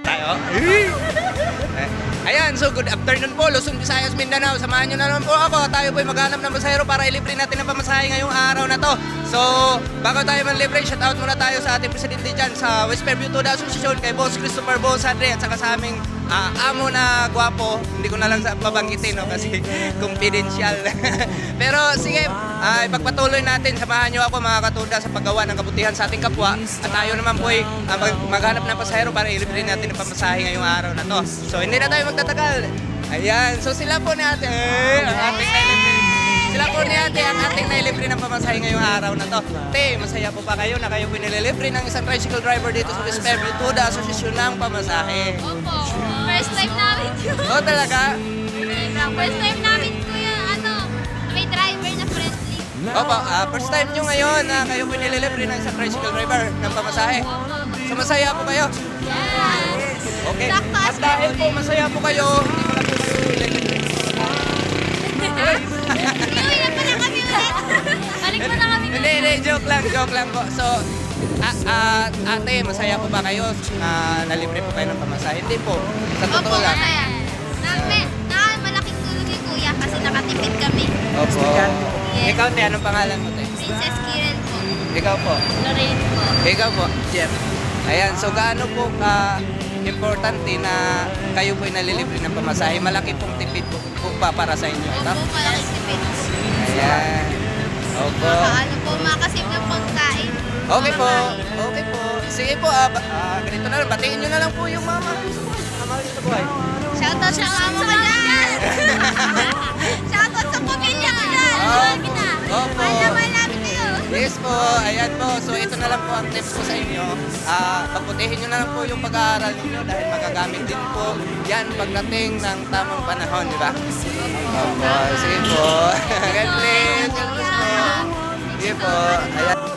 Tayo. Ayan, so good afternoon po, Luzon, Visayas, Mindanao. Samahan nyo na naman po ako. Tayo po'y maghanap ng pasahero para ilibre natin ang pamasahe ngayong araw na to. So, bago tayo manlibre, shout out muna tayo sa ating presidente dyan sa West Fairview Tuda Association, kay Boss Christopher Boss Andre, at saka sa aming amo na gwapo. Hindi ko na lang babanggitin, no, kasi confidential. Pero sige, ipagpatuloy natin. Samahan nyo ako mga katuda sa paggawa ng kabutihan sa ating kapwa. At tayo naman po ay maghanap ng pasahero para ilibre natin ang pamasahe ngayong araw na to. So hindi na tayo magtatagal. Ayan, so sila po ni ate, ang ating nailibre. Sila po ni ate ang ating nailibre ng pamasahe ngayong araw na to. Te, masaya po ba kayo na kayo pinililibre ng isang tricycle driver dito sa West Fairview Tuda Association ng pamasahe? Opo, first time namin yun. Oo, talaga? First time namin ko yung may driver na friendly. Opo, first time nyo ngayon na kayo pinililibre ng isang tricycle driver ng pamasahe. So masaya po kayo? Yes. Okay. Sakto At as dahil po masaya po kayo, hindi mo na po kayo ililibre. Iuwi na pa na kami ulit. Balik mo na kami Hindi, joke lang po. So, ate, masaya po ba kayo na nalibre po kayo ng pamasahe? Hindi po. Sa totoo lang. masaya. Malaking tulong yung kuya kasi nakatipid kami. Opo. Yes. Ikaw, te, anong pangalan mo, te? Princess Kiren po. Ikaw po. Lorraine po. Ikaw po, Jeff. Ayan, so gaano po importante na kayo po'y nalilibre ng pamasahe? Malaki pong tipid po ba para sa inyo? Ito? Opo, malaking tipid. Ayan. Opo. Po, makasave ng pagkain. Okay po. Okay po. Sige po, ganito na lang. Batiin nyo na lang po yung mama. Mama, gusto po ay. Shoutout sa mama ko dyan! Shoutout sa pamilya ko dyan! Mahal kita! Opo. Mahal namin kayo! Yes po, ayan po. So ito na lang po ang tips ko sa inyo. Pagputihin nyo na lang po yung pag-aaral niyo dahil magagamit din po yan pagdating ng tamang panahon, di ba? Opo, sige po. God bless. God bless po. Sige po. Ayan.